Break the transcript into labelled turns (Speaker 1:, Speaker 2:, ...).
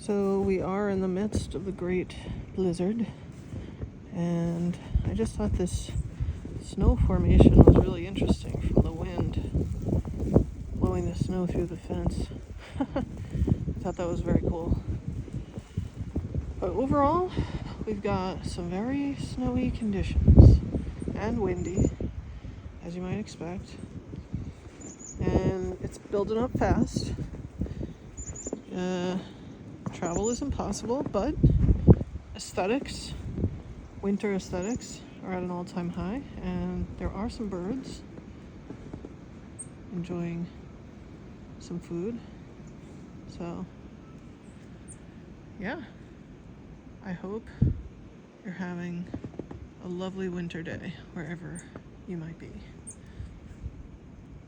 Speaker 1: So we are in the midst of the great blizzard, and I just thought this snow formation was really interesting from the wind blowing the snow through the fence. I thought that was very cool. But overall, we've got some very snowy conditions and windy, as you might expect, and it's building up fast. Travel is impossible, but aesthetics, winter aesthetics, are at an all-time high, and there are some birds enjoying some food. So, yeah, I hope you're having a lovely winter day wherever you might be.